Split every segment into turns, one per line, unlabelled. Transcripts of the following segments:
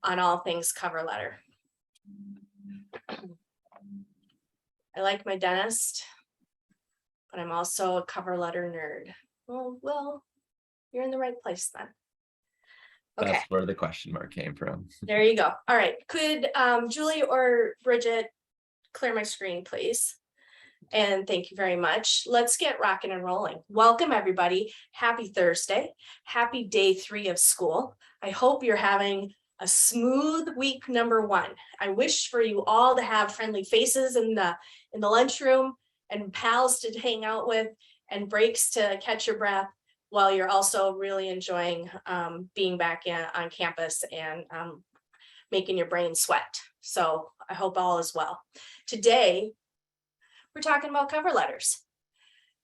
on all things cover letter. I like my dentist, but I'm also a cover letter nerd. Well, you're in the right place then. Okay,
That's where the question mark came from.
there you go. All right, could Julie or Bridget clear my screen, please? And thank you very much. Let's get rocking and rolling. Welcome, everybody. Happy Thursday. Happy day 3 of school. I hope you're having a smooth week number 1. I wish for you all to have friendly faces in the lunchroom and pals to hang out with and breaks to catch your breath while you're also really enjoying being back on campus and making your brain sweat. So I hope all is well. Today, we're talking about cover letters.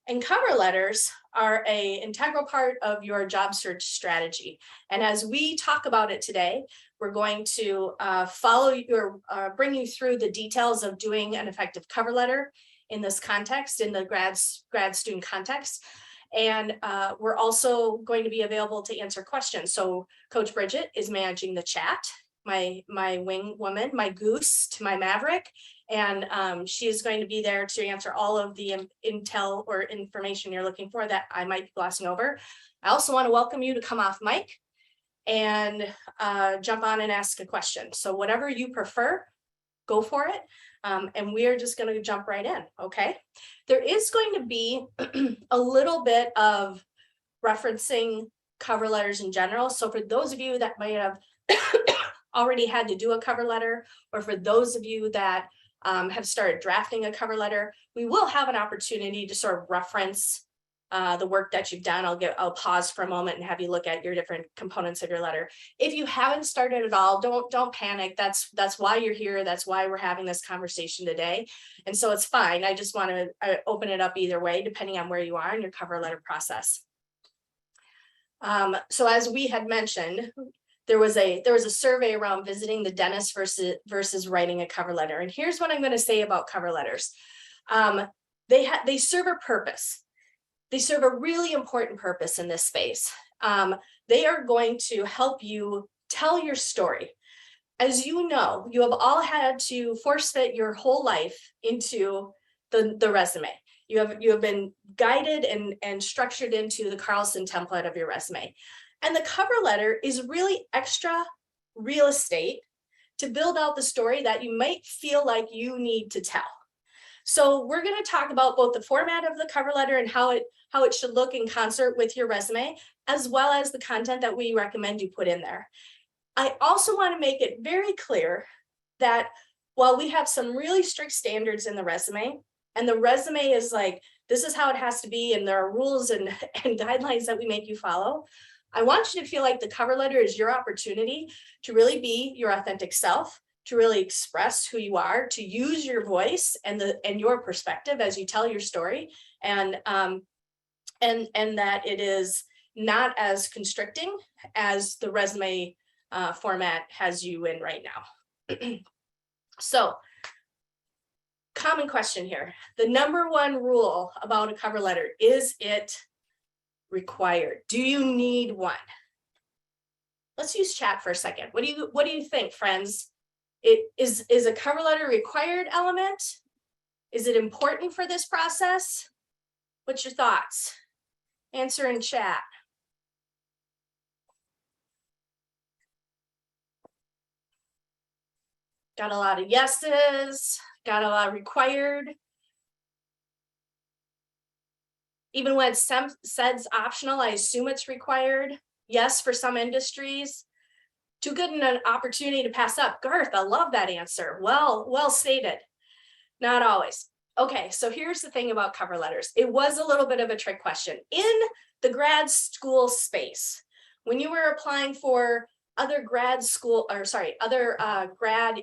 And cover letters are an integral part of your job search strategy. And as we talk about it today, we're going to bring you through the details of doing an effective cover letter in this context, in the grad student context. And we're also going to be available to answer questions. So Coach Bridget is managing the chat, my wing woman, my goose to my maverick. And she is going to be there to answer all of the intel or information you're looking for that I might be glossing over. I also want to welcome you to come off mic and jump on and ask a question. So whatever you prefer, go for it. And we are just going to jump right in, okay? There is going to be a little bit of referencing cover letters in general. So for those of you that might have already had to do a cover letter, or for those of you that have started drafting a cover letter, we will have an opportunity to sort of reference the work that you've done. I'll pause for a moment and have you look at your different components of your letter. If you haven't started at all, don't panic. That's why you're here. That's why we're having this conversation today. And so it's fine. I just want to open it up either way, depending on where you are in your cover letter process. So as we had mentioned, there was a survey around visiting the dentist versus writing a cover letter. And here's what I'm going to say about cover letters. They serve a purpose. They serve a really important purpose in this space. They are going to help you tell your story. As you know, you have all had to force fit your whole life into the resume. You have been guided and structured into the Carlson template of your resume. And the cover letter is really extra real estate to build out the story that you might feel like you need to tell. So we're going to talk about both the format of the cover letter and how it should look in concert with your resume, as well as the content that we recommend you put in there. I also want to make it very clear that while we have some really strict standards in the resume, and the resume is like, this is how it has to be, and there are rules and guidelines that we make you follow, I want you to feel like the cover letter is your opportunity to really be your authentic self, to really express who you are, to use your voice and your perspective as you tell your story, and that it is not as constricting as the resume format has you in right now. So, common question here. The number one rule about a cover letter, is it required? Do you need one? Let's use chat for a second. What do you think, friends? Is a cover letter a required element? Is it important for this process? What's your thoughts? Answer in chat. Got a lot of yeses, got a lot of required. Even when it says optional, I assume it's required. Yes, for some industries. Too good an opportunity to pass up. Garth, I love that answer. Well stated. Not always. Okay, so here's the thing about cover letters. It was a little bit of a trick question. In the grad school space, when you were applying for other grad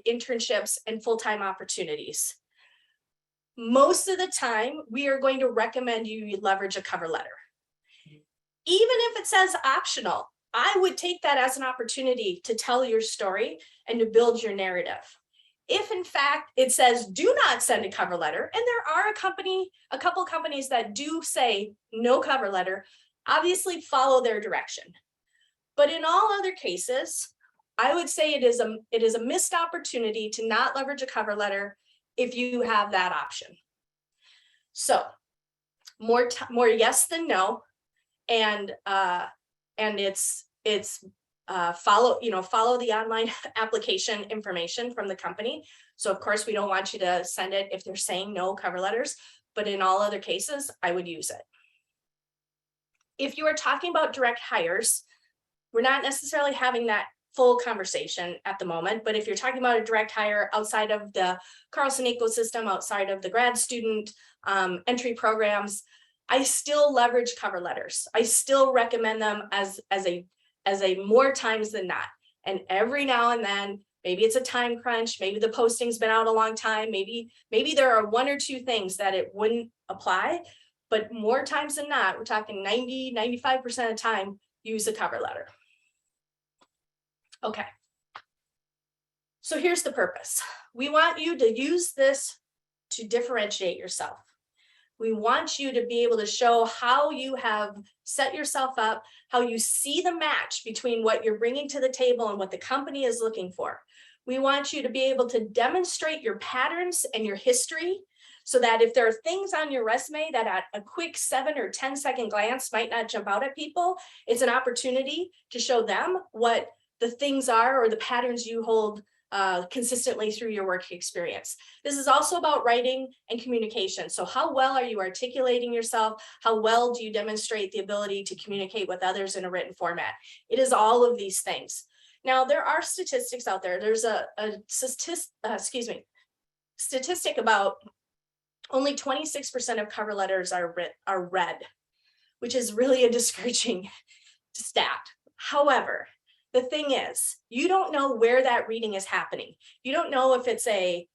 internships and full-time opportunities, most of the time, we are going to recommend you leverage a cover letter. Even if it says optional, I would take that as an opportunity to tell your story and to build your narrative. If in fact it says do not send a cover letter, and there are a couple companies that do say no cover letter, obviously follow their direction. But in all other cases, I would say it is a missed opportunity to not leverage a cover letter if you have that option. So more yes than no, and it's follow the online application information from the company. So of course we don't want you to send it if they're saying no cover letters, but in all other cases, I would use it. If you are talking about direct hires, we're not necessarily having that full conversation at the moment, but if you're talking about a direct hire outside of the Carlson ecosystem, outside of the grad student entry programs, I still leverage cover letters. I still recommend them as a more times than not. And every now and then, maybe it's a time crunch, maybe the posting's been out a long time, maybe there are one or two things that it wouldn't apply, but more times than not, we're talking 95% of the time, use a cover letter. Okay. So here's the purpose. We want you to use this to differentiate yourself. We want you to be able to show how you have set yourself up, how you see the match between what you're bringing to the table and what the company is looking for. We want you to be able to demonstrate your patterns and your history so that if there are things on your resume that at a quick 7 or 10 second glance might not jump out at people, it's an opportunity to show them what the things are or the patterns you hold consistently through your work experience. This is also about writing and communication. So how well are you articulating yourself? How well do you demonstrate the ability to communicate with others in a written format? It is all of these things. Now, there are statistics out there. There's a statistic about only 26% of cover letters are read, which is really a discouraging stat. However, the thing is, you don't know where that reading is happening. You don't know if it's a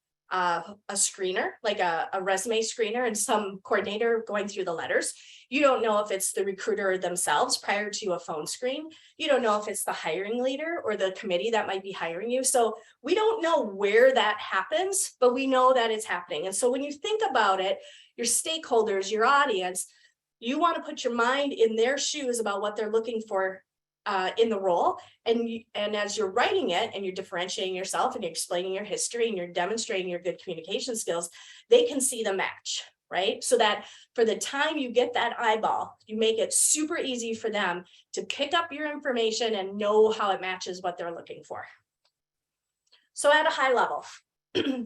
screener, like a resume screener and some coordinator going through the letters. You don't know if it's the recruiter themselves prior to a phone screen. You don't know if it's the hiring leader or the committee that might be hiring you. So we don't know where that happens, but we know that it's happening. And so when you think about it, your stakeholders, your audience, you want to put your mind in their shoes about what they're looking for in the role, and as you're writing it and you're differentiating yourself and you're explaining your history and you're demonstrating your good communication skills, they can see the match, right? So that for the time you get that eyeball, you make it super easy for them to pick up your information and know how it matches what they're looking for. So at a high level,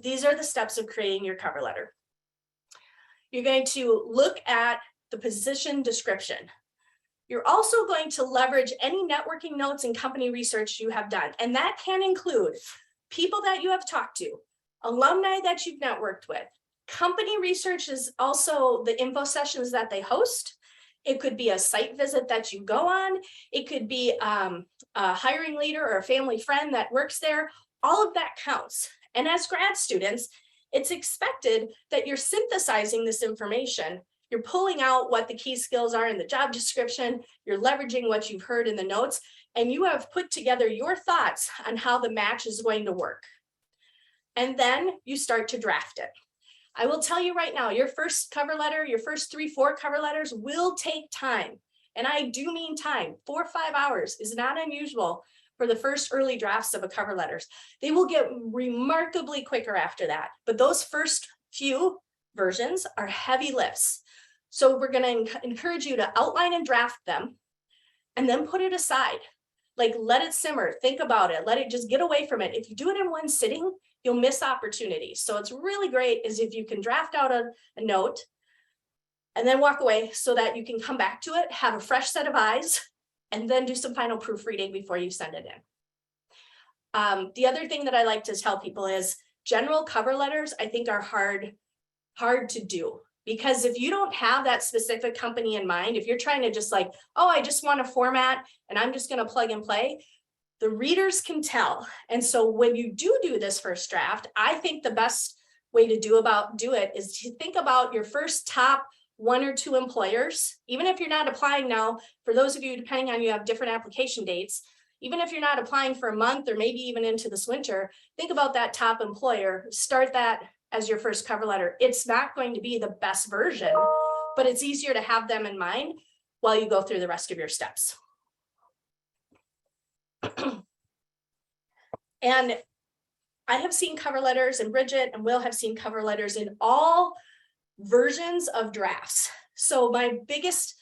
these are the steps of creating your cover letter. You're going to look at the position description. You're also going to leverage any networking notes and company research you have done. And that can include people that you have talked to, alumni that you've networked with. Company research is also the info sessions that they host. It could be a site visit that you go on. It could be a hiring leader or a family friend that works there. All of that counts. And as grad students, it's expected that you're synthesizing this information. You're pulling out what the key skills are in the job description, you're leveraging what you've heard in the notes, and you have put together your thoughts on how the match is going to work. And then you start to draft it. I will tell you right now, your first cover letter, your first 3-4 cover letters will take time. And I do mean time. 4 or 5 hours is not unusual for the first early drafts of a cover letters. They will get remarkably quicker after that. But those first few versions are heavy lifts. So we're going to encourage you to outline and draft them and then put it aside. Like let it simmer, think about it, let it just get away from it. If you do it in one sitting, you'll miss opportunities. So it's really great is if you can draft out a note and then walk away so that you can come back to it, have a fresh set of eyes, and then do some final proofreading before you send it in. The other thing that I like to tell people is general cover letters, I think are hard to do. Because if you don't have that specific company in mind, if you're trying to just like, oh, I just want a format and I'm just going to plug and play, the readers can tell. And so when you do this first draft, I think the best way to do it is to think about your first top 1 or 2 employers. Even if you're not applying now, for those of you, depending on you have different application dates, even if you're not applying for a month or maybe even into this winter, think about that top employer, start that as your first cover letter. It's not going to be the best version, but it's easier to have them in mind while you go through the rest of your steps. And I have seen cover letters, and Bridget and Will have seen cover letters in all versions of drafts. So my biggest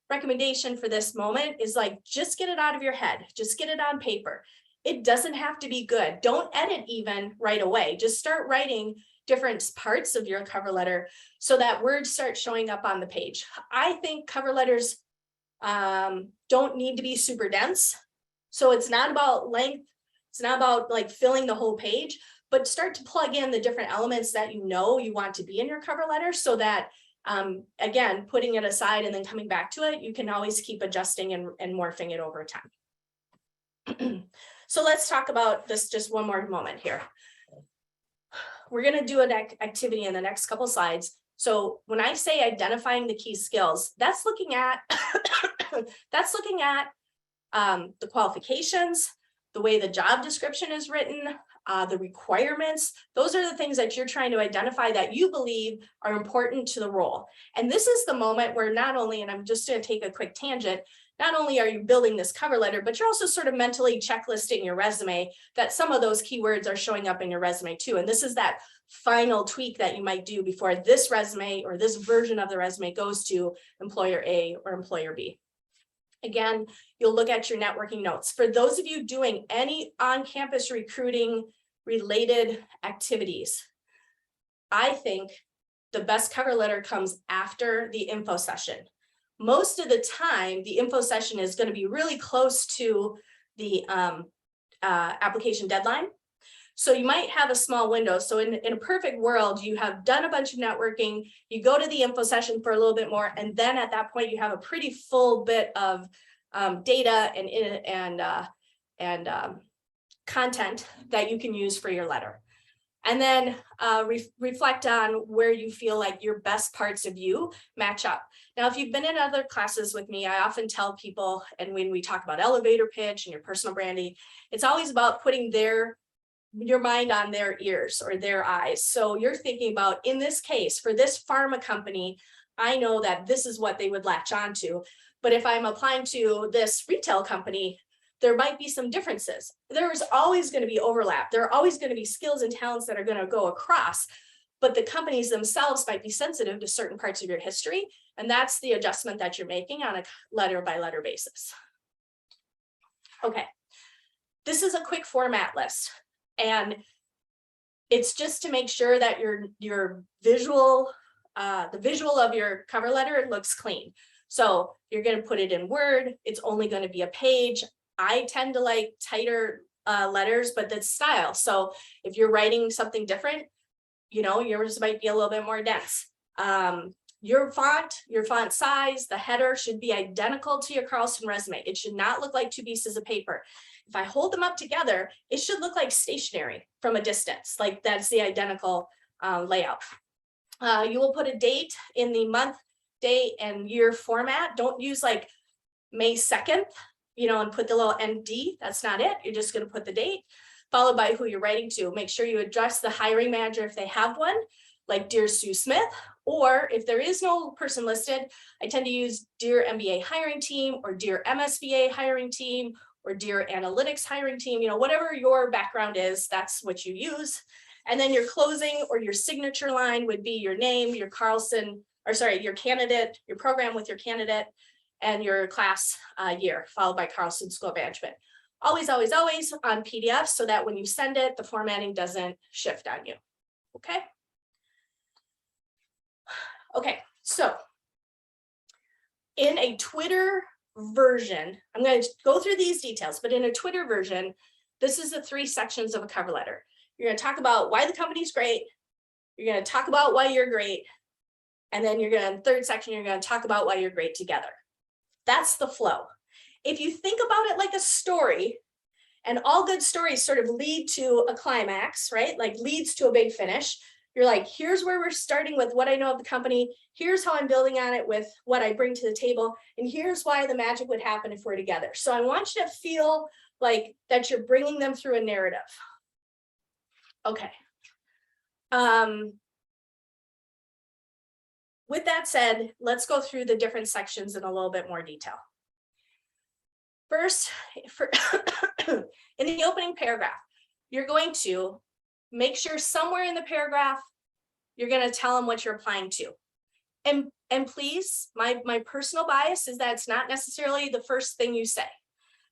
recommendation for this moment is like, just get it out of your head, just get it on paper. It doesn't have to be good. Don't edit even right away. Just start writing different parts of your cover letter so that words start showing up on the page. I think cover letters don't need to be super dense. So it's not about length. It's not about like filling the whole page, but start to plug in the different elements that you know you want to be in your cover letter so that again, putting it aside and then coming back to it, you can always keep adjusting and morphing it over time. So let's talk about this just one more moment here. We're going to do an activity in the next couple slides. So when I say identifying the key skills, that's looking at the qualifications, the way the job description is written, the requirements. Those are the things that you're trying to identify that you believe are important to the role. And this is the moment where not only, and I'm just going to take a quick tangent, not only are you building this cover letter, but you're also sort of mentally checklisting your resume that some of those keywords are showing up in your resume too. And this is that final tweak that you might do before this resume or this version of the resume goes to employer A or employer B. Again, you'll look at your networking notes. For those of you doing any on-campus recruiting related activities, I think the best cover letter comes after the info session. Most of the time, the info session is going to be really close to the application deadline. So you might have a small window. So in a perfect world, you have done a bunch of networking, you go to the info session for a little bit more, and then at that point, you have a pretty full bit of data and content that you can use for your letter. And then reflect on where you feel like your best parts of you match up. Now, if you've been in other classes with me, I often tell people, and when we talk about elevator pitch and your personal branding, it's always about putting your mind on their ears or their eyes. So you're thinking about, in this case, for this pharma company, I know that this is what they would latch onto. But if I'm applying to this retail company, there might be some differences. There's always going to be overlap. There are always going to be skills and talents that are going to go across, but the companies themselves might be sensitive to certain parts of your history. And that's the adjustment that you're making on a letter by letter basis. Okay, this is a quick format list. And it's just to make sure that your visual, the visual of your cover letter looks clean. So you're going to put it in Word. It's only going to be a page. I tend to like tighter letters, but that's style. So if you're writing something different, you know, yours might be a little bit more dense. Your font size, the header should be identical to your Carlson resume. It should not look like two pieces of paper. If I hold them up together, it should look like stationery from a distance. Like that's the identical layout. You will put a date in the month, date, and year format. Don't use like May 2nd, you know, and put the little ND. That's not it. You're just going to put the date followed by who you're writing to. Make sure you address the hiring manager if they have one, like Dear Sue Smith, or if there is no person listed, I tend to use Dear MBA hiring team or Dear MSBA hiring team or Dear Analytics hiring team, you know, whatever your background is, that's what you use. And then your closing or your signature line would be your name, your your candidate, your program with your candidate, and your class year, followed by Carlson School of Management. Always, always, always on PDF so that when you send it, the formatting doesn't shift on you. Okay. Okay, so in a Twitter version, I'm going to go through these details, but in a Twitter version, this is the 3 sections of a cover letter. You're going to talk about why the company's great. You're going to talk about why you're great. And then you're going to, third section, you're going to talk about why you're great together. That's the flow. If you think about it like a story, and all good stories sort of lead to a climax, right? Like leads to a big finish. You're like, here's where we're starting with what I know of the company. Here's how I'm building on it with what I bring to the table. And here's why the magic would happen if we're together. So I want you to feel like that you're bringing them through a narrative. Okay. With that said, let's go through the different sections in a little bit more detail. First, in the opening paragraph, you're going to make sure somewhere in the paragraph, you're going to tell them what you're applying to. And please, my personal bias is that it's not necessarily the first thing you say.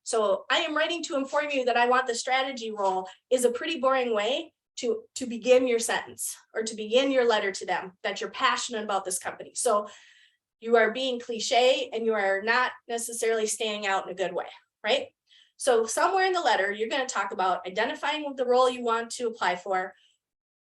So I am writing to inform you that I want the strategy role is a pretty boring way to begin your sentence or to begin your letter to them, that you're passionate about this company. So you are being cliche and you are not necessarily standing out in a good way, right? So somewhere in the letter, you're going to talk about identifying the role you want to apply for,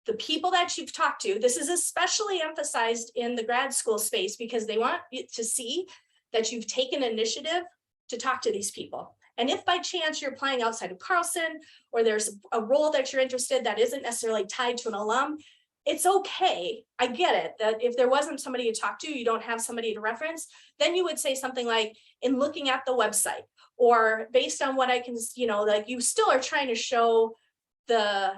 the people that you've talked to. This is especially emphasized in the grad school space because they want you to see that you've taken initiative to talk to these people. And if by chance you're applying outside of Carlson, or there's a role that you're interested that isn't necessarily tied to an alum, it's okay. I get it that if there wasn't somebody to talk to, you don't have somebody to reference, then you would say something like, in looking at the website, or based on what I can, like you still are trying to show the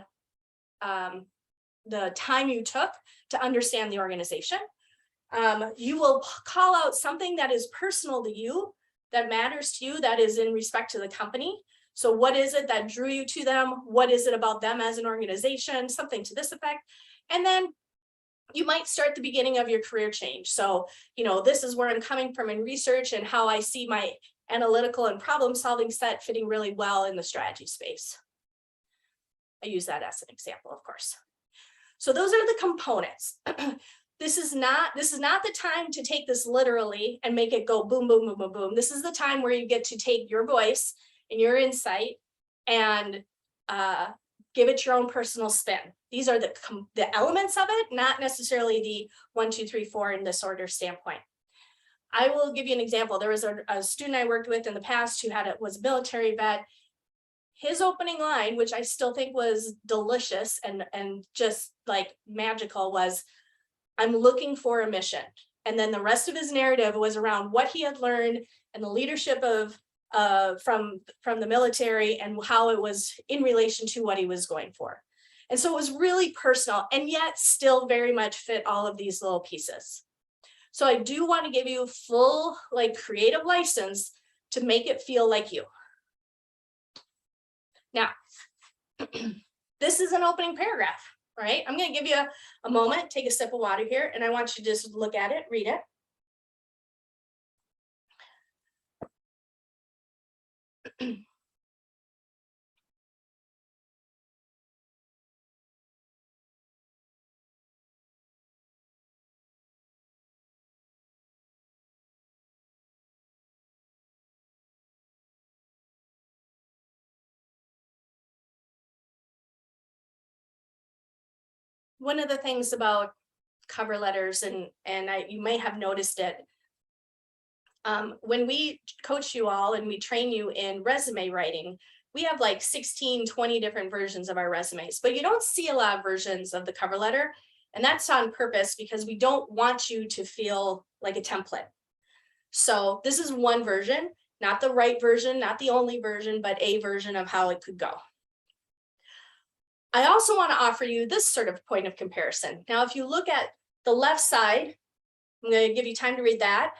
time you took to understand the organization. You will call out something that is personal to you, that matters to you, that is in respect to the company. So what is it that drew you to them? What is it about them as an organization? Something to this effect. And then you might start the beginning of your career change. So, this is where I'm coming from in research and how I see my analytical and problem solving set fitting really well in the strategy space. I use that as an example, of course. So those are the components. This is not the time to take this literally and make it go boom, boom, boom, boom, boom. This is the time where you get to take your voice and your insight and give it your own personal spin. These are the elements of it, not necessarily the 1, 2, 3, 4 in this order standpoint. I will give you an example. There was a student I worked with in the past who was a military vet. His opening line, which I still think was delicious and just like magical, was, "I'm looking for a mission." And then the rest of his narrative was around what he had learned and the leadership of from the military and how it was in relation to what he was going for. And so it was really personal and yet still very much fit all of these little pieces. So I do want to give you full creative license to make it feel like you. Now, this is an opening paragraph, right? I'm going to give you a moment, take a sip of water here, and I want you to just look at it, read it. One of the things about cover letters, and you may have noticed it, when we coach you all and we train you in resume writing, we have like 16, 20 different versions of our resumes, but you don't see a lot of versions of the cover letter. And that's on purpose because we don't want you to feel like a template. So this is one version, not the right version, not the only version, but a version of how it could go. I also want to offer you this sort of point of comparison. Now, if you look at the left side, I'm going to give you time to read that.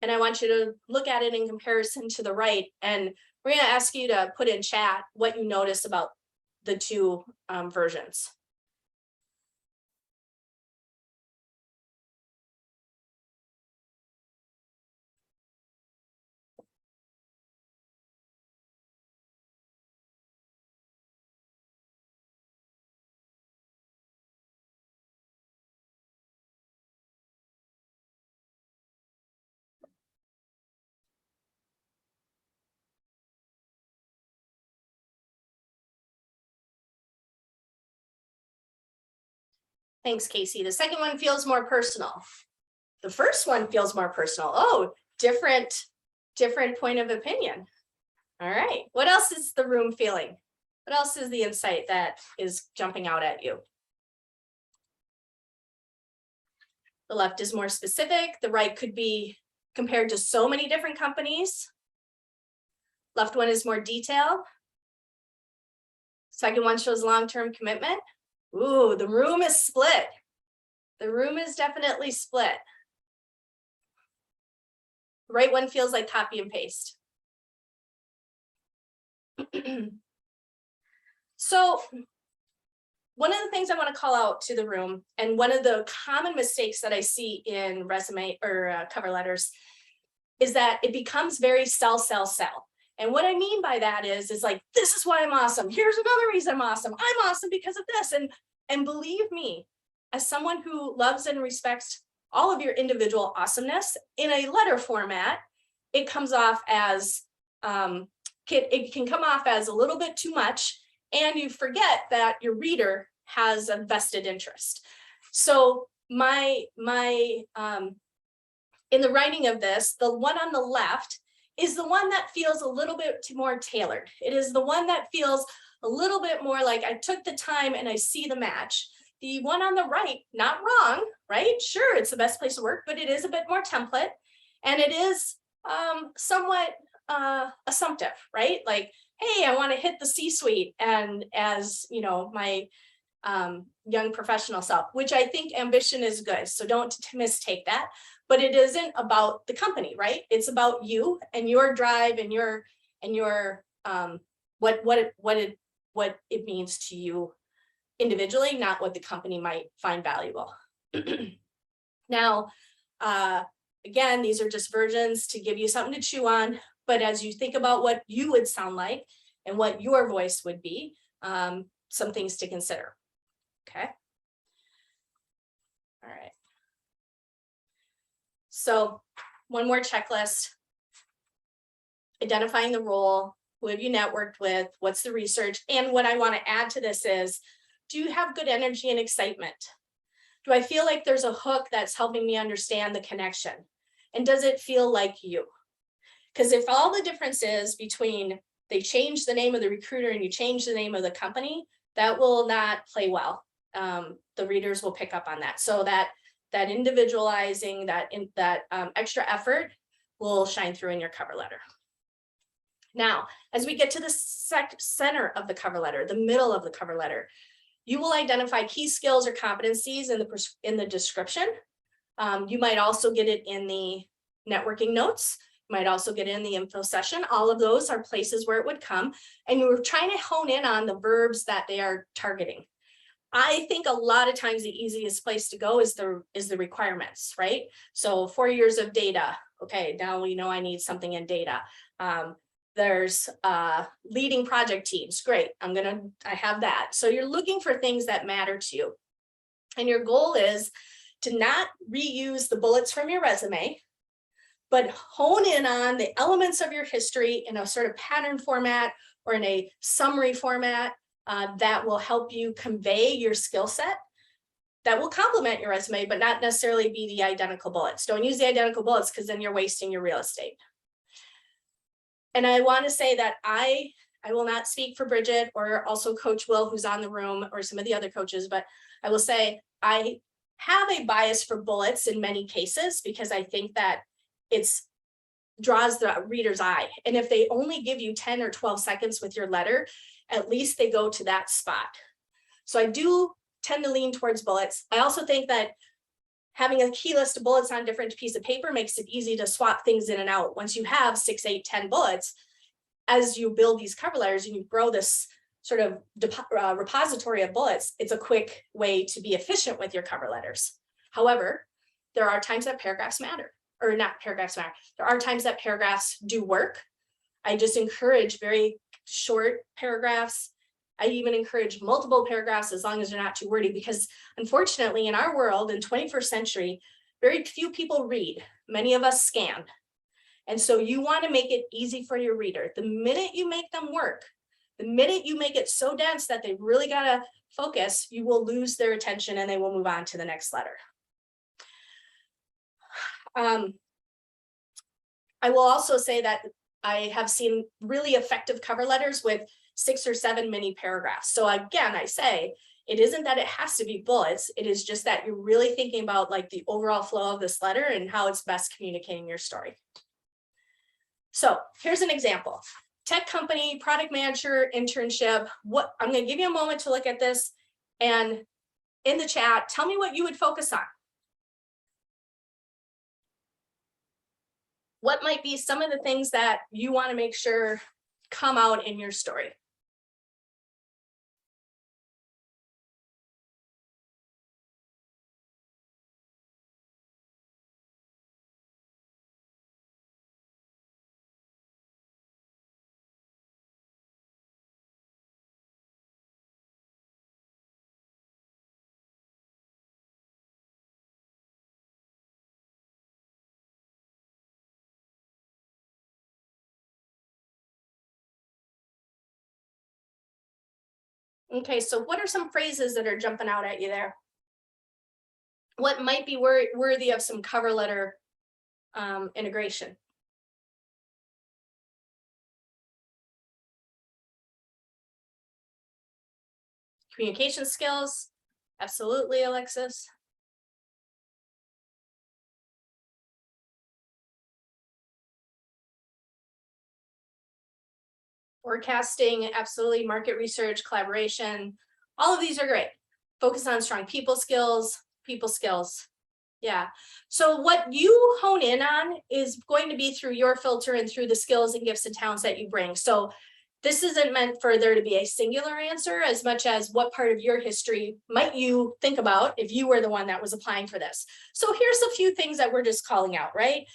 And I want you to look at it in comparison to the right. And we're going to ask you to put in chat what you notice about the two versions. Thanks, Casey. The second one feels more personal. The first one feels more personal. Oh, different point of opinion. All right. What else is the room feeling? What else is the insight that is jumping out at you? The left is more specific. The right could be compared to so many different companies. Left one is more detail. Second one shows long-term commitment. Ooh, the room is split. The room is definitely split. The right one feels like copy and paste. So one of the things I want to call out to the room, and one of the common mistakes that I see in resume or cover letters, is that it becomes very sell, sell, sell. And what I mean by that is like, this is why I'm awesome. Here's another reason I'm awesome. I'm awesome because of this. And believe me, as someone who loves and respects all of your individual awesomeness in a letter format, it comes off as, it can come off as a little bit too much, and you forget that your reader has a vested interest. So in the writing of this, the one on the left is the one that feels a little bit more tailored. It is the one that feels a little bit more like I took the time and I see the match. The one on the right, not wrong, right? Sure, it's the best place to work, but it is a bit more template, and it is somewhat assumptive, right? Like, hey, I want to hit the C-suite, and as you know, my young professional self, which I think ambition is good, so don't mistake that. But it isn't about the company, right? It's about you and your drive and your what it means to you individually, not what the company might find valuable. Now, again, these are just versions to give you something to chew on. But as you think about what you would sound like and what your voice would be, some things to consider. Okay. All right. So one more checklist. Identifying the role, who have you networked with, what's the research? And what I want to add to this is, do you have good energy and excitement? Do I feel like there's a hook that's helping me understand the connection? And does it feel like you? Because if all the difference is between they change the name of the recruiter and you change the name of the company, that will not play well. The readers will pick up on that. So that individualizing, that extra effort will shine through in your cover letter. Now, as we get to the center of the cover letter, the middle of the cover letter, you will identify key skills or competencies in the description. You might also get it in the networking notes. You might also get it in the info session. All of those are places where it would come. And you're trying to hone in on the verbs that they are targeting. I think a lot of times the easiest place to go is the requirements, right? So 4 years of data. Okay, now we know I need something in data. There's leading project teams. Great, I have that. So you're looking for things that matter to you. And your goal is to not reuse the bullets from your resume, but hone in on the elements of your history in a sort of pattern format or in a summary format that will help you convey your skill set, that will complement your resume, but not necessarily be the identical bullets. Don't use the identical bullets because then you're wasting your real estate. And I want to say that I will not speak for Bridget or also Coach Will, who's on the room, or some of the other coaches, but I will say I have a bias for bullets in many cases because I think that it draws the reader's eye. And if they only give you 10 or 12 seconds with your letter, at least they go to that spot. So I do tend to lean towards bullets. I also think that having a key list of bullets on a different piece of paper makes it easy to swap things in and out. Once you have 6, 8, 10 bullets, as you build these cover letters and you grow this sort of repository of bullets, it's a quick way to be efficient with your cover letters. However, there are times that paragraphs matter, or not paragraphs matter. There are times that paragraphs do work. I just encourage very short paragraphs. I even encourage multiple paragraphs as long as they're not too wordy, because unfortunately in our world in 21st century, very few people read. Many of us scan. And so you want to make it easy for your reader. The minute you make them work, the minute you make it so dense that they really got to focus, you will lose their attention and they will move on to the next letter. I will also say that I have seen really effective cover letters with 6 or 7 mini paragraphs. So again, I say, it isn't that it has to be bullets. It is just that you're really thinking about like the overall flow of this letter and how it's best communicating your story. So here's an example. Tech company, product manager, internship. I'm going to give you a moment to look at this, and in the chat, tell me what you would focus on. What might be some of the things that you want to make sure come out in your story? Okay, so what are some phrases that are jumping out at you there? What might be worthy of some cover letter integration? Communication skills, absolutely, Alexis. Forecasting, absolutely. Market research, collaboration, all of these are great. Focus on strong people skills. Yeah. So what you hone in on is going to be through your filter and through the skills and gifts and talents that you bring. So this isn't meant for there to be a singular answer as much as what part of your history might you think about if you were the one that was applying for this. So here's a few things that we're just calling out, right?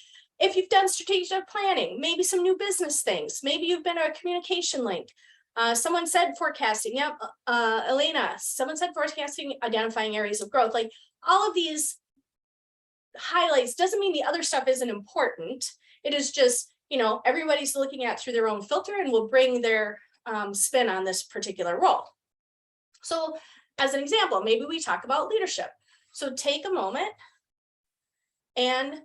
If you've done strategic planning, maybe some new business things, maybe you've been a communication link. Someone said forecasting. Yep. Elena, someone said forecasting, identifying areas of growth. Like all of these highlights doesn't mean the other stuff isn't important. It is just, everybody's looking at through their own filter and will bring their spin on this particular role. So as an example, maybe we talk about leadership. So take a moment, and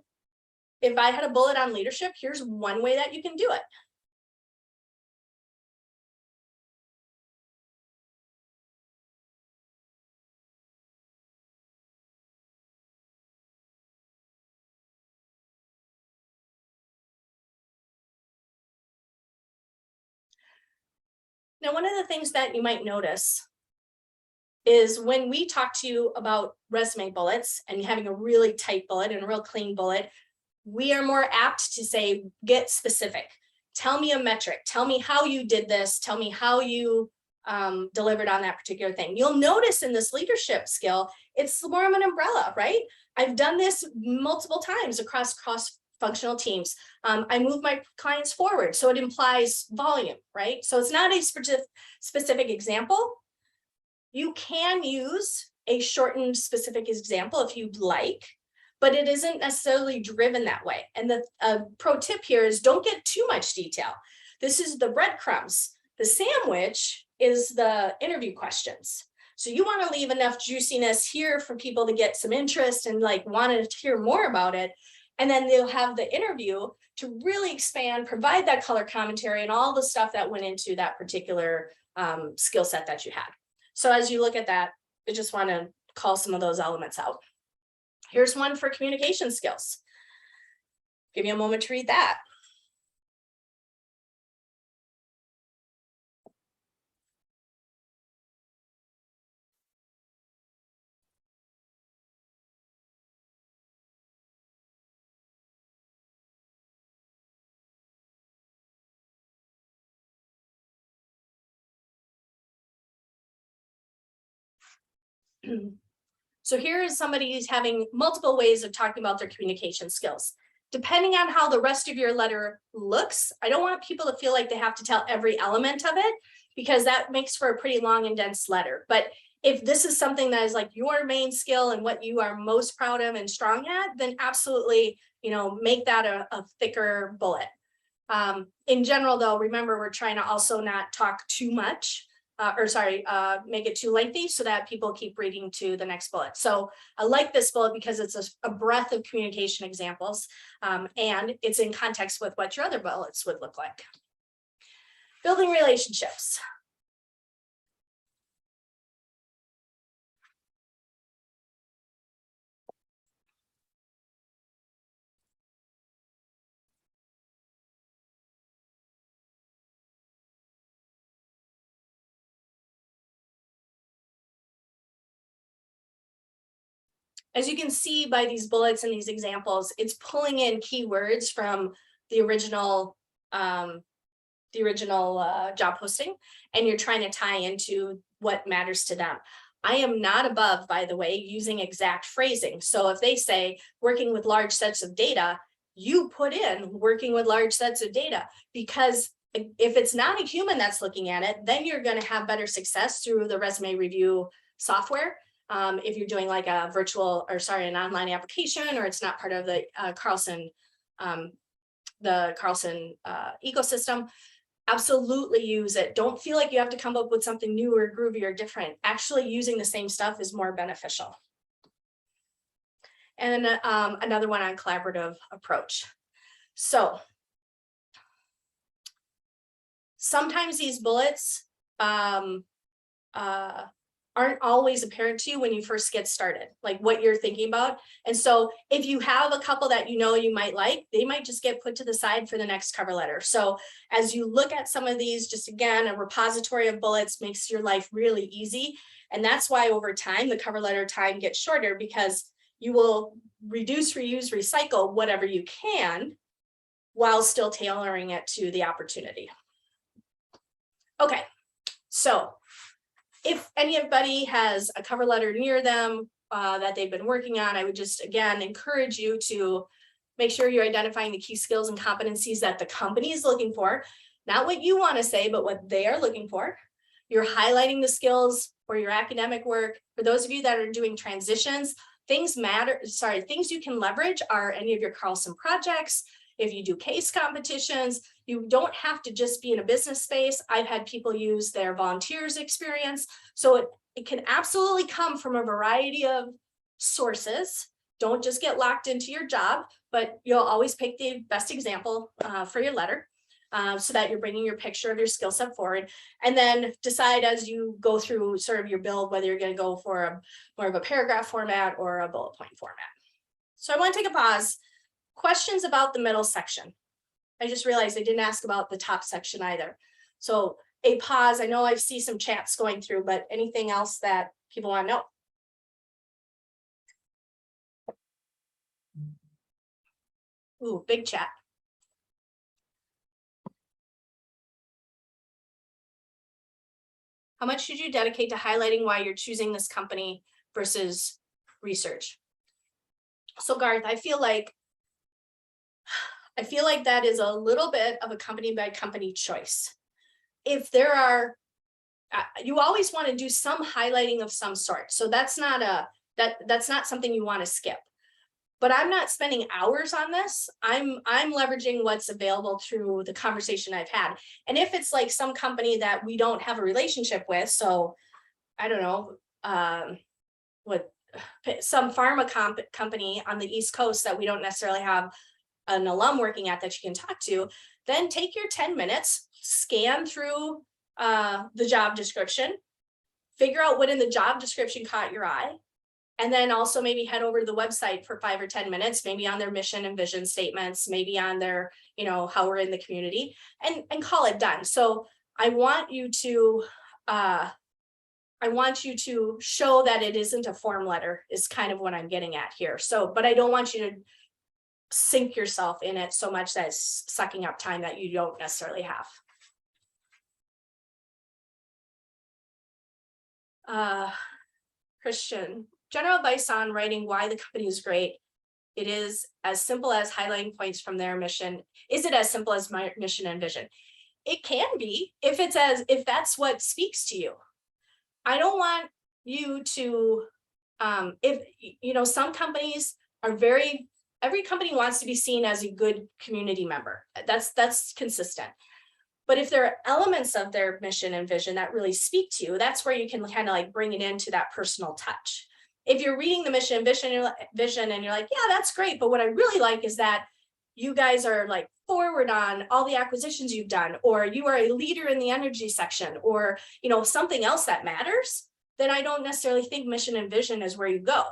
if I had a bullet on leadership, here's one way that you can do it. Now, one of the things that you might notice is when we talk to you about resume bullets and having a really tight bullet and a real clean bullet, we are more apt to say, get specific. Tell me a metric. Tell me how you did this. Tell me how you delivered on that particular thing. You'll notice in this leadership skill, it's more of an umbrella, right? I've done this multiple times across cross-functional teams. I move my clients forward, so it implies volume, right? So it's not a specific example. You can use a shortened specific example if you'd like, but it isn't necessarily driven that way. And the pro tip here is don't get too much detail. This is the breadcrumbs. The sandwich is the interview questions. So you want to leave enough juiciness here for people to get some interest and like want to hear more about it. And then they'll have the interview to really expand, provide that color commentary and all the stuff that went into that particular skill set that you had. So as you look at that, I just want to call some of those elements out. Here's one for communication skills. Give me a moment to read that. So here is somebody who's having multiple ways of talking about their communication skills. Depending on how the rest of your letter looks, I don't want people to feel like they have to tell every element of it because that makes for a pretty long and dense letter. But if this is something that is like your main skill and what you are most proud of and strong at, then absolutely, make that a thicker bullet. In general, though, remember, we're trying to also not talk too much. Make it too lengthy so that people keep reading to the next bullet. So I like this bullet because it's a breadth of communication examples and it's in context with what your other bullets would look like. Building relationships. As you can see by these bullets and these examples, it's pulling in keywords from the original job posting, and you're trying to tie into what matters to them. I am not above, by the way, using exact phrasing. So if they say working with large sets of data, you put in working with large sets of data, because if it's not a human that's looking at it, then you're going to have better success through the resume review software. If you're doing like an online application, or it's not part of the Carlson ecosystem, absolutely use it. Don't feel like you have to come up with something new or groovy or different. Actually using the same stuff is more beneficial. And another one on collaborative approach. So sometimes these bullets aren't always apparent to you when you first get started, like what you're thinking about. And so if you have a couple that you know you might like, they might just get put to the side for the next cover letter. So as you look at some of these, just again, a repository of bullets makes your life really easy. And that's why over time, the cover letter time gets shorter, because you will reduce, reuse, recycle whatever you can while still tailoring it to the opportunity. Okay, so if anybody has a cover letter near them that they've been working on, I would just, again, encourage you to make sure you're identifying the key skills and competencies that the company is looking for, not what you want to say, but what they are looking for. You're highlighting the skills for your academic work. For those of you that are doing transitions, things you can leverage are any of your Carlson projects. If you do case competitions, you don't have to just be in a business space. I've had people use their volunteers experience. So it can absolutely come from a variety of sources. Don't just get locked into your job, but you'll always pick the best example for your letter so that you're bringing your picture of your skill set forward, and then decide as you go through sort of your build, whether you're going to go for more of a paragraph format or a bullet point format. So I want to take a pause. Questions about the middle section. I just realized I didn't ask about the top section either. So a pause. I know I see some chats going through, but anything else that people want to know? Ooh, big chat. How much should you dedicate to highlighting why you're choosing this company versus research? So Garth, I feel like that is a little bit of a company by company choice. If there are, you always want to do some highlighting of some sort. So that's not that's not something you want to skip. But I'm not spending hours on this. I'm leveraging what's available through the conversation I've had. And if it's like some company that we don't have a relationship with, so I don't know, some pharma company on the East Coast that we don't necessarily have an alum working at that you can talk to, then take your 10 minutes, scan through the job description, figure out what in the job description caught your eye, and then also maybe head over to the website for 5 or 10 minutes, maybe on their mission and vision statements, maybe on their, how we're in the community, and call it done. So I want you to show that it isn't a form letter is kind of what I'm getting at here. So, but I don't want you to sink yourself in it so much that it's sucking up time that you don't necessarily have. Christian, general advice on writing why the company is great. It is as simple as highlighting points from their mission. Is it as simple as my mission and vision? It can be if that's what speaks to you. I don't want you to, some companies are every company wants to be seen as a good community member. That's consistent. But if there are elements of their mission and vision that really speak to you, that's where you can kind of like bring it into that personal touch. If you're reading the mission and vision and you're like, yeah, that's great. But what I really like is that you guys are like forward on all the acquisitions you've done, or you are a leader in the energy section, or, something else that matters, then I don't necessarily think mission and vision is where you go.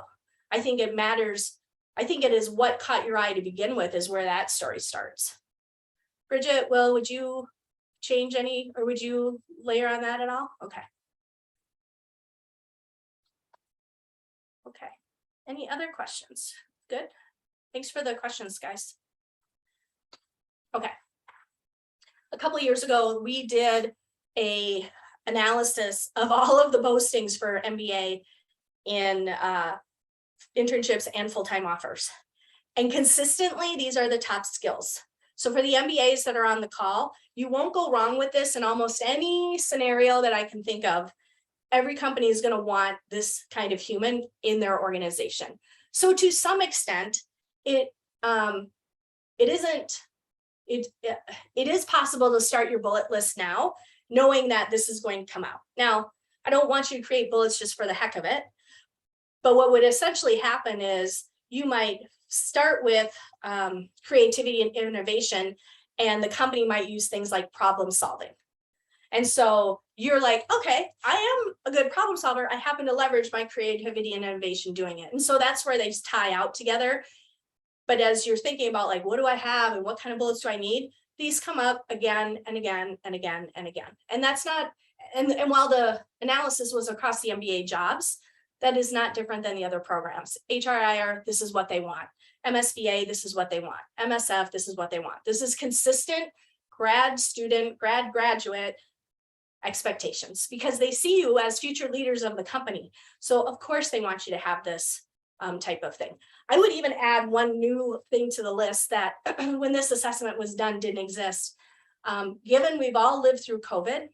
I think it matters. I think it is what caught your eye to begin with is where that story starts. Bridget, would you change any, or would you layer on that at all? Okay. Okay. Any other questions? Good. Thanks for the questions, guys. Okay. A couple of years ago, we did a analysis of all of the postings for MBA in internships and full-time offers. And consistently, these are the top skills. So for the MBAs that are on the call, you won't go wrong with this in almost any scenario that I can think of. Every company is going to want this kind of human in their organization. So to some extent, it isn't it is possible to start your bullet list now, knowing that this is going to come out. Now, I don't want you to create bullets just for the heck of it, but what would essentially happen is you might start with creativity and innovation, and the company might use things like problem solving. And so you're like, okay, I am a good problem solver. I happen to leverage my creativity and innovation doing it. And so that's where they just tie out together. But as you're thinking about like, what do I have and what kind of bullets do I need? These come up again and again and again and again. And that's not, and while the analysis was across the MBA jobs, that is not different than the other programs. HRIR, this is what they want. MSBA, this is what they want. MSF, this is what they want. This is consistent grad student, graduate expectations, because they see you as future leaders of the company. So of course they want you to have this type of thing. I would even add one new thing to the list that when this assessment was done didn't exist. Given we've all lived through COVID,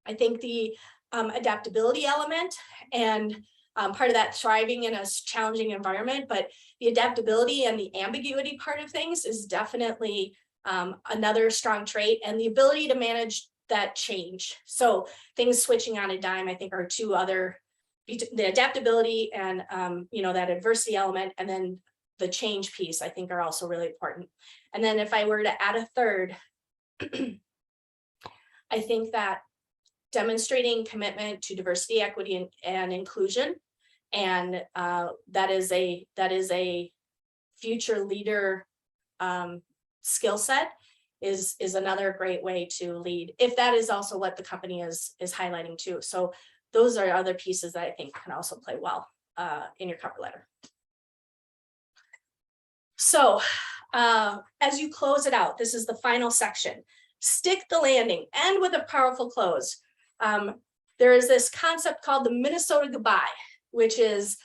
I think the adaptability element and part of that thriving in a challenging environment, but the adaptability and the ambiguity part of things is definitely another strong trait, and the ability to manage that change. So things switching on a dime, I think, are two other, the adaptability and that adversity element, and then the change piece, I think, are also really important. And then if I were to add a third, I think that demonstrating commitment to diversity, equity, and inclusion, and that is a future leader skill set is another great way to lead, if that is also what the company is highlighting too. So those are other pieces that I think can also play well in your cover letter. So as you close it out, this is the final section. Stick the landing, end with a powerful close. There is this concept called the Minnesota goodbye, which is,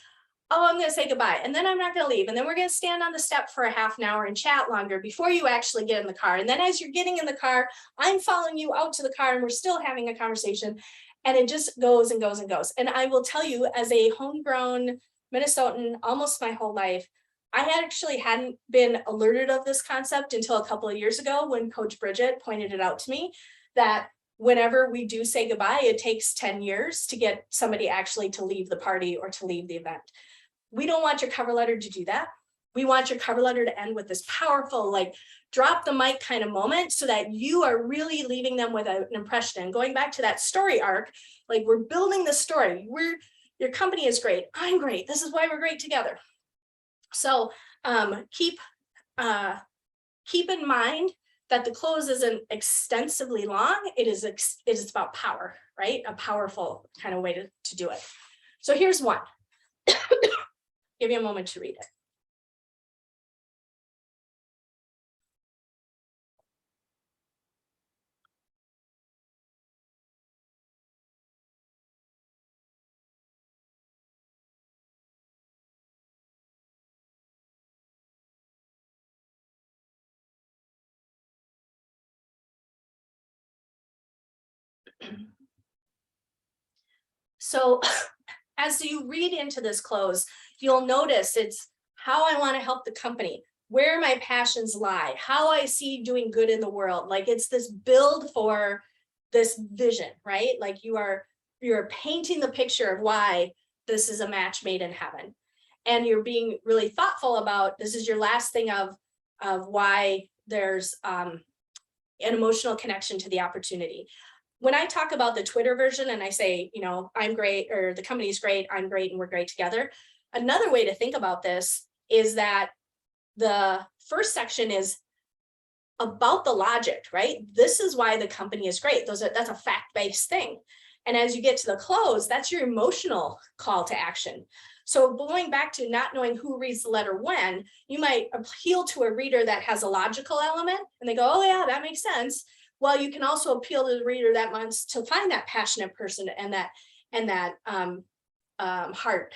oh, I'm going to say goodbye, and then I'm not going to leave, and then we're going to stand on the step for a half an hour and chat longer before you actually get in the car. And then as you're getting in the car, I'm following you out to the car and we're still having a conversation, and it just goes and goes and goes. And I will tell you, as a homegrown Minnesotan almost my whole life, I actually hadn't been alerted of this concept until a couple of years ago when Coach Bridget pointed it out to me, that whenever we do say goodbye, it takes 10 years to get somebody actually to leave the party or to leave the event. We don't want your cover letter to do that. We want your cover letter to end with this powerful, like, drop the mic kind of moment, so that you are really leaving them with an impression. And going back to that story arc, like, we're building the story. Your company is great. I'm great. This is why we're great together. So keep in mind that the close isn't extensively long. It is about power, right? A powerful kind of way to do it. So here's one. Give you a moment to read it. So as you read into this close, you'll notice it's how I want to help the company, where my passions lie, how I see doing good in the world. Like, it's this build for this vision, right? Like, you're painting the picture of why this is a match made in heaven. And you're being really thoughtful about, this is your last thing of why there's an emotional connection to the opportunity. When I talk about the Twitter version and I say, I'm great, or the company's great, I'm great, and we're great together, another way to think about this is that the first section is about the logic, right? This is why the company is great. That's a fact-based thing. And as you get to the close, that's your emotional call to action. So going back to not knowing who reads the letter when, you might appeal to a reader that has a logical element, and they go, oh yeah, that makes sense. Well, you can also appeal to the reader that wants to find that passionate person and that heart,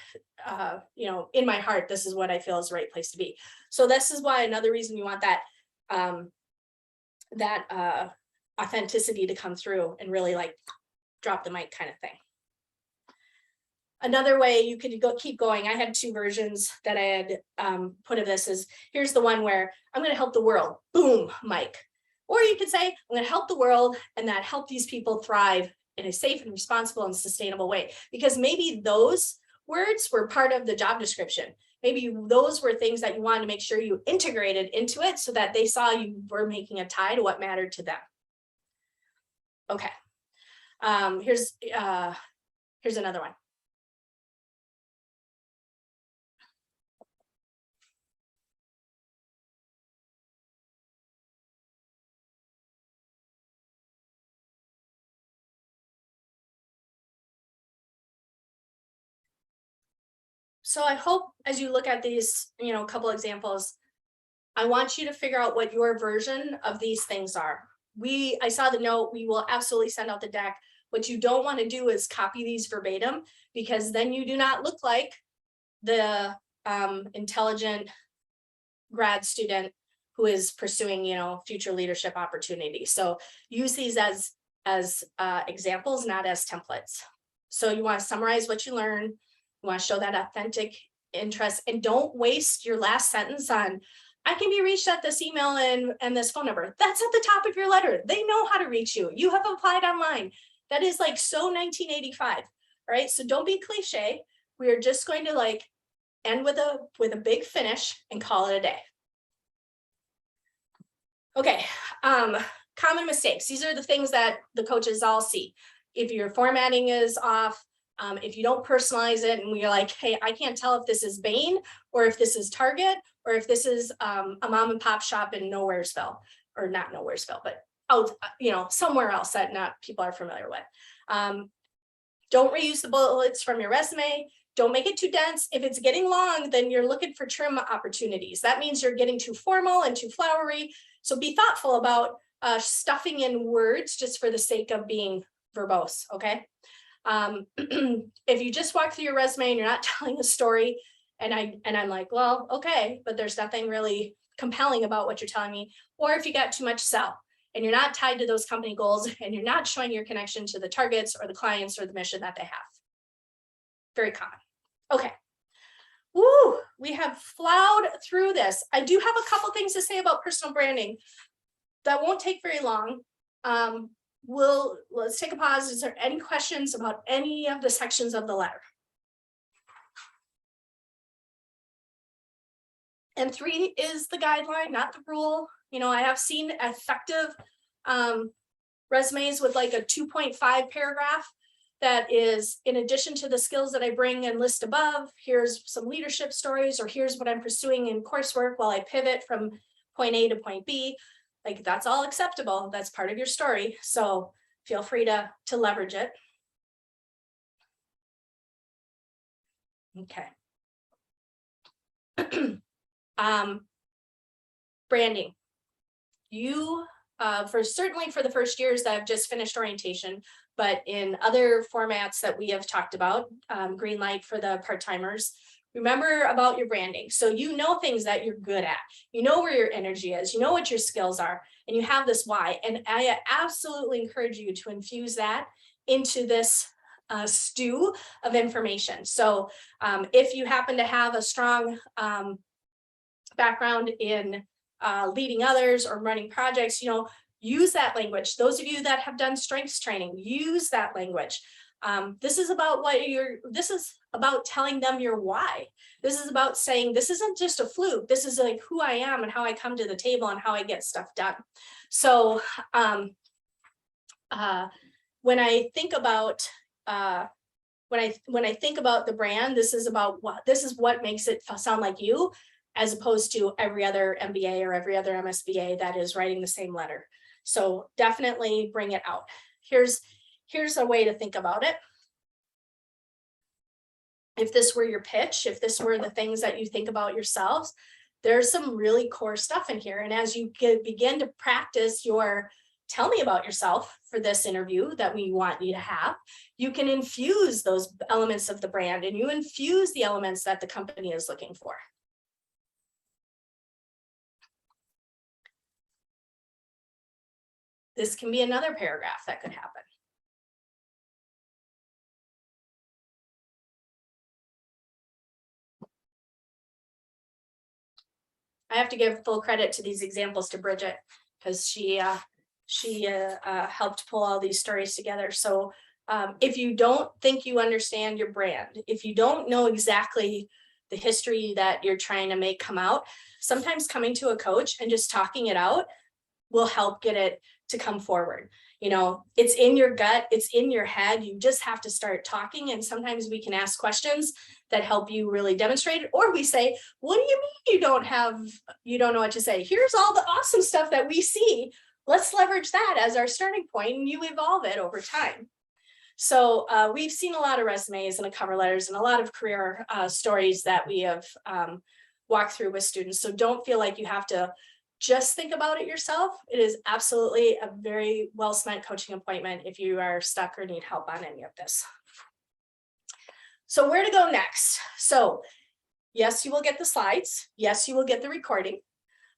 in my heart, this is what I feel is the right place to be. So this is why another reason you want that authenticity to come through and really, like, drop the mic kind of thing. Another way you could keep going. I had 2 versions that I had put of this is, here's the one where I'm going to help the world. Boom, Mike. Or you could say, I'm going to help the world and that help these people thrive in a safe and responsible and sustainable way. Because maybe those words were part of the job description. Maybe those were things that you wanted to make sure you integrated into it so that they saw you were making a tie to what mattered to them. Okay. Here's another one. So I hope as you look at these, a couple examples, I want you to figure out what your version of these things are. I saw the note, we will absolutely send out the deck. What you don't want to do is copy these verbatim, because then you do not look like the intelligent grad student who is pursuing, future leadership opportunities. So use these as examples, not as templates. So you want to summarize what you learn. You want to show that authentic interest, and don't waste your last sentence on, I can be reached at this email and this phone number. That's at the top of your letter. They know how to reach you. You have applied online. That is like so 1985, right? So don't be cliche. We are just going to end with a big finish and call it a day. Okay, common mistakes. These are the things that the coaches all see. If your formatting is off, if you don't personalize it, and we're like, hey, I can't tell if this is Bain or if this is Target or if this is a mom and pop shop in Nowheresville, or not Nowheresville, but somewhere else that not people are familiar with. Don't reuse the bullets from your resume. Don't make it too dense. If it's getting long, then you're looking for trim opportunities. That means you're getting too formal and too flowery. So be thoughtful about stuffing in words just for the sake of being verbose, okay? If you just walk through your resume and you're not telling a story, and I'm like, well, okay, but there's nothing really compelling about what you're telling me, or if you got too much sell and you're not tied to those company goals and you're not showing your connection to the targets or the clients or the mission that they have. Very common. Okay. Woo, we have plowed through this. I do have a couple things to say about personal branding that won't take very long. Let's take a pause. Is there any questions about any of the sections of the letter? And 3 is the guideline, not the rule. I have seen effective resumes with like a 2.5 paragraph that is, in addition to the skills that I bring and list above, here's some leadership stories, or here's what I'm pursuing in coursework while I pivot from point A to point B. Like, that's all acceptable. That's part of your story. So feel free to leverage it. Okay. Branding. You, certainly for the first years that I've just finished orientation, but in other formats that we have talked about, green light for the part-timers, remember about your branding. So you know things that you're good at, you know where your energy is, you know what your skills are, and you have this why. And I absolutely encourage you to infuse that into this stew of information. So if you happen to have a strong background in leading others or running projects, use that language. Those of you that have done strengths training, use that language. This is about this is about telling them your why. This is about saying, this isn't just a fluke. This is like who I am and how I come to the table and how I get stuff done. So when I think about when I think about the brand, this is what makes it sound like you, as opposed to every other MBA or every other MSBA that is writing the same letter. So definitely bring it out. Here's a way to think about it. If this were your pitch, if this were the things that you think about yourselves, there's some really core stuff in here. And as you begin to practice your tell me about yourself for this interview that we want you to have, you can infuse those elements of the brand, and you infuse the elements that the company is looking for. This can be another paragraph that could happen. I have to give full credit to these examples to Bridget, because she helped pull all these stories together. So if you don't think you understand your brand, if you don't know exactly the history that you're trying to make come out, sometimes coming to a coach and just talking it out will help get it to come forward. You know, it's in your gut, it's in your head. You just have to start talking. And sometimes we can ask questions that help you really demonstrate it. Or we say, what do you mean you don't know what to say? Here's all the awesome stuff that we see. Let's leverage that as our starting point, and you evolve it over time. So we've seen a lot of resumes and cover letters and a lot of career stories that we have walked through with students. So don't feel like you have to just think about it yourself. It is absolutely a very well spent coaching appointment if you are stuck or need help on any of this. So where to go next? So yes, you will get the slides. Yes, you will get the recording.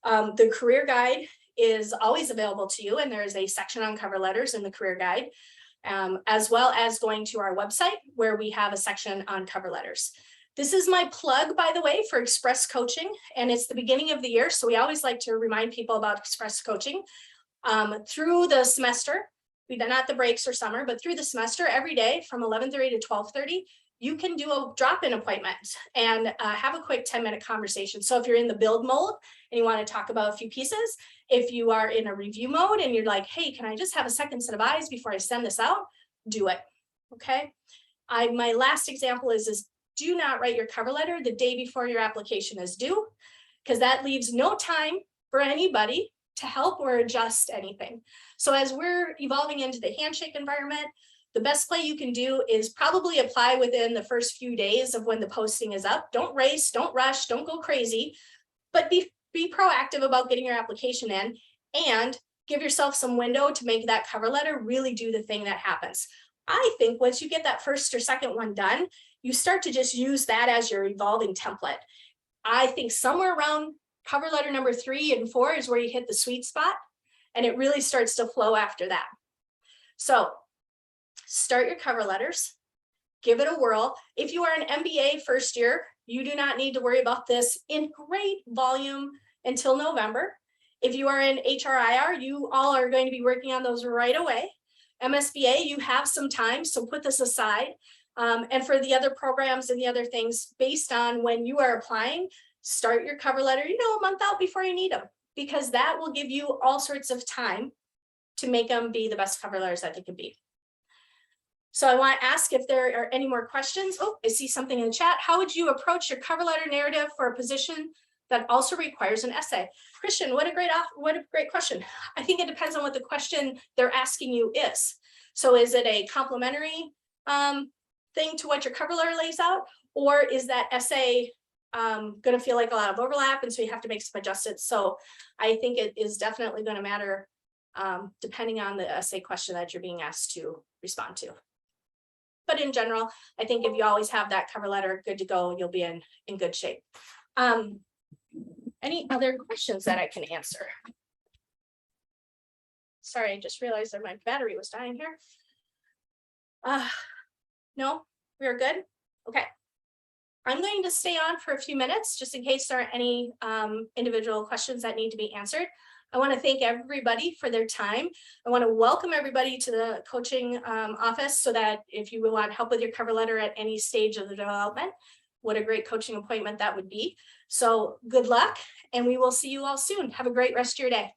The career guide is always available to you, and there is a section on cover letters in the career guide, as well as going to our website where we have a section on cover letters. This is my plug, by the way, for Express Coaching, and it's the beginning of the year, so we always like to remind people about Express Coaching. Through the semester, not the breaks or summer, but through the semester, every day from 11:30 to 12:30, you can do a drop-in appointment and have a quick 10-minute conversation. So if you're in the build mode and you want to talk about a few pieces, if you are in a review mode and you're like, hey, can I just have a second set of eyes before I send this out? Do it, okay? My last example is do not write your cover letter the day before your application is due, because that leaves no time for anybody to help or adjust anything. So as we're evolving into the handshake environment, the best play you can do is probably apply within the first few days of when the posting is up. Don't race, don't rush, don't go crazy, but be proactive about getting your application in and give yourself some window to make that cover letter really do the thing that happens. I think once you get that first or second one done, you start to just use that as your evolving template. I think somewhere around cover letter number 3 and 4 is where you hit the sweet spot, and it really starts to flow after that. So start your cover letters, give it a whirl. If you are an MBA first year, you do not need to worry about this in great volume until November. If you are in HRIR, you all are going to be working on those right away. MSBA, you have some time, so put this aside. And for the other programs and the other things, based on when you are applying, start your cover letter, a month out before you need them, because that will give you all sorts of time to make them be the best cover letters that they can be. So I want to ask if there are any more questions. Oh, I see something in the chat. How would you approach your cover letter narrative for a position that also requires an essay? Christian, what a great question. I think it depends on what the question they're asking you is. So is it a complimentary thing to what your cover letter lays out, or is that essay going to feel like a lot of overlap, and so you have to make some adjustments? So I think it is definitely going to matter depending on the essay question that you're being asked to respond to. But in general, I think if you always have that cover letter good to go, you'll be in good shape. Any other questions that I can answer? Sorry, I just realized that my battery was dying here. No, we're good. Okay. I'm going to stay on for a few minutes just in case there are any individual questions that need to be answered. I want to thank everybody for their time. I want to welcome everybody to the coaching office, so that if you want help with your cover letter at any stage of the development, what a great coaching appointment that would be. So good luck, and we will see you all soon. Have a great rest of your day.